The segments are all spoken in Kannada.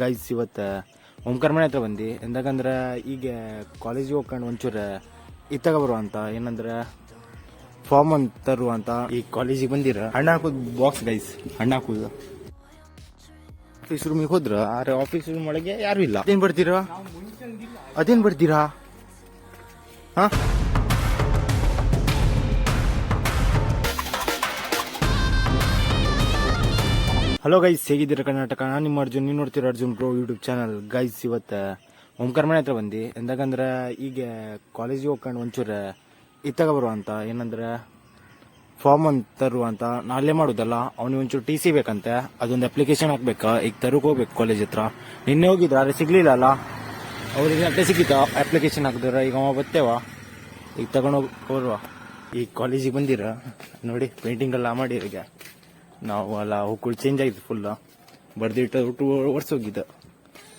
ಗೈಸ್ ಇವತ್ತು ಓಂಕಾರ ಮನೆ ಹತ್ರ ಬಂದು ಎಂದಾಗಂದ್ರೆ ಈಗ ಕಾಲೇಜಿಗೆ ಹೋಗ್ಕೊಂಡು ಒಂಚೂರು ಇತ್ತಾಗ ಬರುವ ಅಂತ ಏನಂದ್ರೆ ಫಾರ್ಮ್ ಅಂತ ತರುವ ಅಂತ ಈ ಕಾಲೇಜಿಗೆ ಬಂದಿರ ಹಣ್ಣು ಹಾಕೋದು ಬಾಕ್ಸ್ ಗೈಸ್ ಹಣ್ಣು ಹಾಕೋದು ಆಫೀಸ್ ರೂಮಿಗೆ ಹೋದ್ರ ಆದ್ರೆ ಆಫೀಸ್ ರೂಮ್ ಒಳಗೆ ಯಾರು ಇಲ್ಲ ಅದೇನ್ ಬರ್ತೀರಾ ಹಾ ಹಲೋ ಗೈಸ್, ಹೇಗಿದ್ದೀರಾ ಕರ್ನಾಟಕ? ನಾನು ನಿಮ್ಮ ಅರ್ಜುನ್, ನೀವು ನೋಡ್ತೀರಾ Arjun bro YouTube channel. Guys ಇವತ್ತು ಓಂಕಾರ ಮನೆ ಹತ್ರ ಬಂದು ಎಂದಾಗಂದ್ರೆ ಈಗ ಕಾಲೇಜಿಗೆ ಹೋಗ್ಕೊಂಡು ಒಂಚೂರು ಇತ್ತಾಗ ಬರುವ ಅಂತ ಏನಂದ್ರೆ ಫಾರ್ಮ್ ಅಂತ ತರುವ ಅಂತ ನಾಳೆ ಮಾಡೋದಲ್ಲ, ಅವ್ನಿಗೆ ಒಂಚೂರು ಟಿ ಸಿ ಬೇಕಂತೆ, ಅದೊಂದು ಅಪ್ಲಿಕೇಶನ್ ಹಾಕ್ಬೇಕಾ. ಈಗ ತರಕ್ಕೆ ಹೋಗ್ಬೇಕು ಕಾಲೇಜ್ ಹತ್ರ. ನಿನ್ನೆ ಹೋಗಿದ್ರ ಆದರೆ ಸಿಗ್ಲಿಲ್ಲ ಅಲ್ಲ, ಅವ್ರಿಗೆ ಅಟ್ಟೆ ಸಿಕ್ಕಿತ್ತ ಅಪ್ಲಿಕೇಶನ್ ಹಾಕಿದ್ರ. ಈಗ ಅವ ಬರ್ತೇವ, ಈಗ ತಗೊಂಡೋಗಿ ಬರುವ. ಈ ಕಾಲೇಜಿಗೆ ಬಂದಿರ ನೋಡಿ, ಪೇಂಟಿಂಗ್ ಎಲ್ಲ ಮಾಡಿರ. ಈಗ ನಾವು ಅಲ್ಲ ಹುಕ್ಕುಳು ಚೇಂಜ್ ಆಗಿತ್ತು, ಫುಲ್ ಬರ್ದಿಟ್ಟು 2 ವರ್ಷ ಹೋಗಿದ್ದ.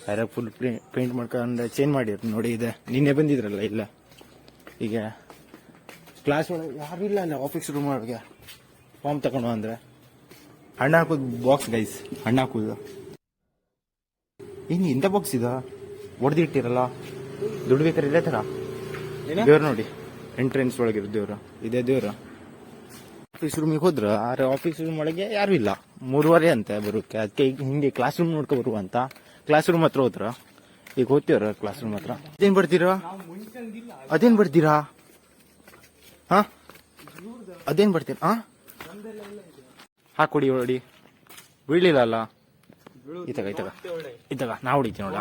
ಯಾರ ಫುಲ್ ಪೇಂಟ್ ಮಾಡ್ಕೊಂಡು ಚೇಂಜ್ ಮಾಡಿದ್ರು ನೋಡಿ. ಇದೆ ನಿನ್ನೆ ಬಂದಿದ್ರಲ್ಲ ಇಲ್ಲ. ಈಗ ಕ್ಲಾಸ್ ಒಳಗೆ ಯಾರು ಇಲ್ಲ ಅಲ್ಲ, ಆಫೀಸ್ ರೂಮ್ ಒಳಗೆ ಫಾರ್ಮ್ ತಗೊಂಡು ಅಂದ್ರೆ ಹಣ್ಣು ಹಾಕೋದು ಬಾಕ್ಸ್ ಗೈಸ್, ಹಣ್ಣು ಹಾಕೋದು. ಏನು ಇಂಥ ಬಾಕ್ಸ್ ಇದ ಹೊಡೆದಿಟ್ಟಿರಲ್ಲ, ದುಡ್ಡು ಬೇಕಾದ್ರೆ ಇದೇ ಥರ ದೇವ್ರು ನೋಡಿ. ಎಂಟ್ರೆನ್ಸ್ ಒಳಗಿರೋ ದೇವ್ರು ಇದೇ ದೇವ್ರು. ಆಫೀಸ್ ರೂಮಿಗೆ ಹೋದ್ರ ಆದ್ರೆ ಆಫೀಸ್ ರೂಮ್ ಒಳಗೆ ಯಾರು ಇಲ್ಲ, 3:30 ಅಂತ ಬರೋಕೆ. ಅದಕ್ಕೆ ಈಗ ಹಿಂಗೆ ಕ್ಲಾಸ್ ರೂಮ್ ನೋಡ್ಕೊ ಬರುವ ಅಂತ ಕ್ಲಾಸ್ ರೂಮ್ ಹತ್ರ ಹೋದ್ರ. ಈಗ ಹೋಗ್ತೀವ್ರ ಕ್ಲಾಸ್ ರೂಮ್ ಹತ್ರ. ಅದೇನ್ ಬರ್ತೀರಾ ಹಾ ಅದೇನ್ ಬರ್ತೀರ ಹಾ ಹಾಕೊಡಿ ಹೊಡಿ, ಬೀಳಿಲ್ಲ ಅಲ್ಲ. ಇತ್ತಾಗ ನಾ ಹೊಡಿತೀನಿ ನೋಡ.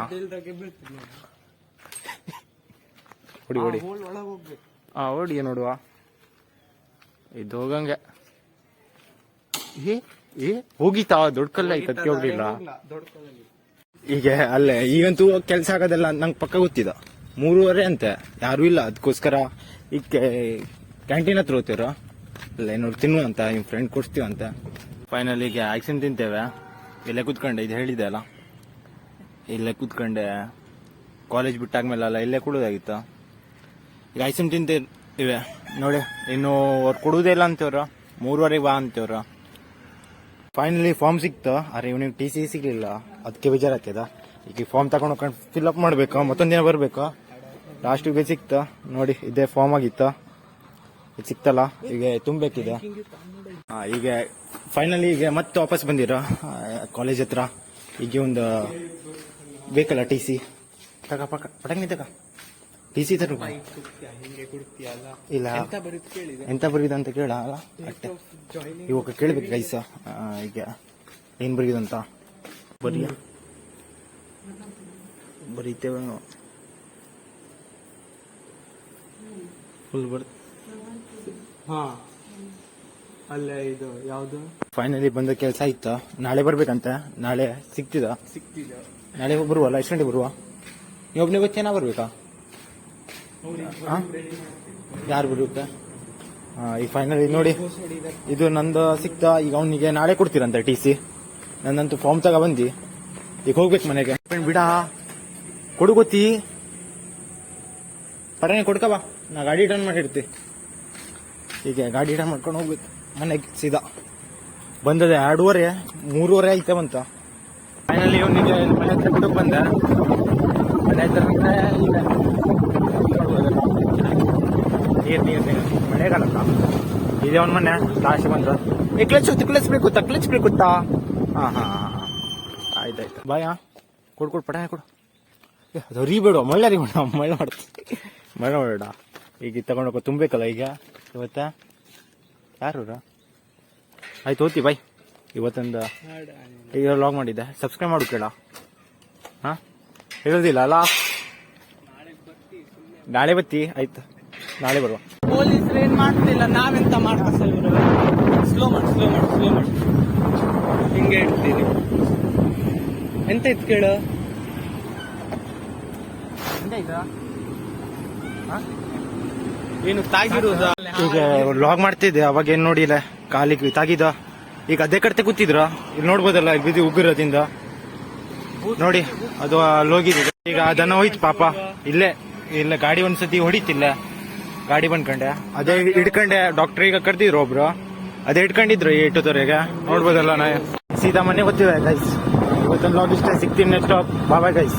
ಹೊಡಿ ಹಾ ಹೊಡಿ ನೋಡುವ. ಇದು ಹೋಗಂಗೆ ಹೋಗಿತಾ ದೊಡ್ಡ ಕಲ್ಲ ಐತಕ್ಕೆ ಹೋಗ್ಲಿಲ್ಲ. ಈಗ ಅಲ್ಲೇ ಈಗಂತೂ ಕೆಲ್ಸ ಆಗೋದಲ್ಲ ನಂಗೆ ಪಕ್ಕ ಗೊತ್ತಿದ. 3:30 ಅಂತೆ, ಯಾರು ಇಲ್ಲ. ಅದಕ್ಕೋಸ್ಕರ ಈಗ ಕ್ಯಾಂಟೀನ್ ಹತ್ರ ಹೋಗ್ತೀರ, ಅಲ್ಲ ಏನಾದ್ರು ತಿನ್ನು ಅಂತ ನಿಮ್ಮ ಫ್ರೆಂಡ್ ಕೊಡ್ತೀವಂತ. ಫೈನಲ್ ಈಗ ಐಸ್ಕ್ರೀಮ್ ತಿಂತೇವೆ. ಇಲ್ಲೇ ಕೂತ್ಕೊಂಡೆ, ಇದು ಹೇಳಿದೆ ಅಲ್ಲ, ಇಲ್ಲೇ ಕೂತ್ಕೊಂಡೆ. ಕಾಲೇಜ್ ಬಿಟ್ಟಾದ್ಮೇಲೆ ಅಲ್ಲ ಇಲ್ಲೇ ಕೊಡೋದಾಗಿತ್ತು. ಈಗ ಐಸ್ಕ್ರೀಮ್ ತಿಂತ ಇವೆ ನೋಡಿ. ಇನ್ನು ಅವ್ರು ಕೊಡುವುದೇ ಇಲ್ಲ ಅಂತೇವ್ರ, 3:30 ಬಾ ಅಂತೇವ್ರ. ಫೈನಲಿ ಫಾರ್ಮ್ ಸಿಕ್ತ, ಅರೆ ಇವನಿಗೆ ಟಿ ಸಿ ಸಿಗ್ಲಿಲ್ಲ. ಅದಕ್ಕೆ ಬೇಜಾರಾಗ್ತದ. ಈಗ ಫಾರ್ಮ್ ತಗೊಂಡು ಹೋಗ್ಕೊಂಡು ಫಿಲ್ ಅಪ್ ಮಾಡ್ಬೇಕಾ, ಮತ್ತೊಂದು ದಿನ ಬರ್ಬೇಕಾ. ಲಾಸ್ಟಿಗೆ ಸಿಕ್ತ ನೋಡಿ, ಇದೇ ಫಾರ್ಮ್ ಆಗಿತ್ತ, ಇದು ಸಿಕ್ತಲ್ಲ. ಈಗ ತುಂಬಬೇಕಿದೆ. ಈಗ ಫೈನಲಿ ಈಗ ಮತ್ತೆ ವಾಪಸ್ ಬಂದಿರ ಕಾಲೇಜ್ ಹತ್ರ. ಈಗ ಒಂದು ಬೇಕಲ್ಲ ಟಿ ಸಿ. ಪಟಂಗಿ ತಗ ಟಿ ಸಿ ತರ ಇಲ್ಲ, ಎಂತ ಬರೀದ ಅಂತ ಕೇಳ ಅಲ್ಲ ಅಷ್ಟೇ. ಇವಾಗ ಕೇಳ್ಬೇಕು ಗೈಸ, ಈಗ ಏನ್ ಬರೀದಂತ ಬರೀತೇವೆ ಫುಲ್ ಅಲ್ಲೇ ಇದು ಯಾವ್ದು ಫೈನಲಿ ಬಂದ ಕೆಲಸ ಆಯ್ತಾ. ನಾಳೆ ಬರ್ಬೇಕಂತ. ನಾಳೆ ಸಿಕ್ತಿದ ನಾಳೆ ಬರುವಲ್ಲ, ಎಷ್ಟು ಗಂಟೆ ಬರುವ? ನೀವು ಒಬ್ಬನೇ ಗೊತ್ತೇನಾ ಬರ್ಬೇಕಾ? ಯಾರು ಬರ್ಬೇಕ? ಈಗ ಫೈನಲಿ ನೋಡಿ, ಇದು ನಂದು ಸಿಕ್ತಾ. ಈಗ ಅವನಿಗೆ ನಾಳೆ ಕೊಡ್ತೀರಂತ ಟಿ ಸಿ. ನನ್ನಂತೂ ಫಾರ್ಮ್ ತಗ ಬಂದಿ. ಈಗ ಹೋಗ್ಬೇಕು ಮನೆಗೆ. ಬಿಡ ಕೊಡು ಗೊತ್ತಿ, ಪಟನೆ ಕೊಡ್ಕಬಾ, ನಾ ಗಾಡಿ ಟರ್ನ್ ಮಾಡಿರ್ತಿ. ಈಗ ಗಾಡಿ ಟರ್ನ್ ಮಾಡ್ಕೊಂಡು ಹೋಗ್ಬೇಕು ಮನೆಗೆ ಸೀದಾ. ಬಂದದೆ 2:30, 3:30 ಐತೆ ಬಂತ. ಫೈನಲಿ ಅವನಿಗೆ ಮನೆ ಹತ್ರ ಬಿಡಕ್ ಬಂದೆ. ಮನೆ ಹತ್ರ ಈಗ ನೀರು ಮಳೆಗಾಲಲ್ಲ, ಇದೇ ಅವ್ನ ಮನೆ. ಲಾಸ್ಟ್ ಬಂದ ಕ್ಲಚ್ ಬೇಕು. ಹಾ ಆಯ್ತಾಯ್ತು ಬಾಯ್. ಕೊಡು ಪಟಾಣೆ ಕೊಡು. ಅದು ಹರಿಬೇಡ, ಮಳ್ಳೆ ಮಾಡ್ತೀವಿ, ಮಳೆ ಮಾಡಬೇಡ. ಈಗ ತಗೊಂಡೋಗ ತುಂಬಬೇಕಲ್ಲ. ಈಗ ಇವತ್ತ ಯಾರು ಆಯ್ತು ಹೋಗ್ತಿ ಬಾಯ್. ಇವತ್ತೊಂದು ಈಗ ಲಾಗ್ ಮಾಡಿದ್ದೆ, ಸಬ್ಸ್ಕ್ರೈಬ್ ಮಾಡು ಕೇಳ. ಹಾ ಹೇಳೋದಿಲ್ಲ ಅಲ್ಲ, ನಾಳೆ ಬತ್ತಿ. ಆಯ್ತು ನಾಳೆ ಬರುವ. ಪೊಲೀಸರು ಏನ್ ಮಾಡ್ತಿಲ್ಲ, ನಾವೆಂತ ಮಾಡ್ತಾ ಸ್ಲೋ ಮಾಡಿ ಹಿಂಗೆ ಇಡ್ತೀನಿ. ಎಂತ ಇತ್ತು ಕೇಳು. ಏನು ತಾಗಿರೋದ? ಈಗ ಲಾಗ್ ಮಾಡ್ತಿದ್ದೆ, ಅವಾಗ ಏನ್ ನೋಡಿಲ್ಲ, ಕಾಲಿಗೆ ತಾಗಿದ. ಈಗ ಅದೇ ಕಡೆ ಕೂತಿದ್ರ, ಇಲ್ಲಿ ನೋಡ್ಬೋದಲ್ಲ, ಬಿದ್ದು ಉಗ್ಗಿರೋದ್ರಿಂದ ನೋಡಿ ಅದು ಲೋಗಿದೆ. ಈಗ ಅದನ್ನ ಹೋಯ್ತು ಪಾಪ. ಇಲ್ಲ ಗಾಡಿ ಒಂದ್ಸತಿ ಹೊಡಿತಿಲ್ಲ, ಗಾಡಿ ಬಂದ್ಕಂಡೆ. ಅದೇ ಹಿಡ್ಕಂಡೆ, ಡಾಕ್ಟರ್ ಈಗ ಕರ್ದಿದ್ರು ಒಬ್ರು, ಅದೇ ಹಿಡ್ಕೊಂಡಿದ್ರು 8:30 ನೋಡ್ಬೋದಲ್ಲ. ನಾ ಸೀದಾ ಮನೆ ಗೊತ್ತಿದೆ ಗೈಸ್. ಇವತ್ತೊಂದು ಲಾಗ್ ಇಷ್ಟ ಸಿಗ್ತೀನಿ ನೆಕ್ಸ್ಟ್ ಬಾಯ್ ಗೈಸ್.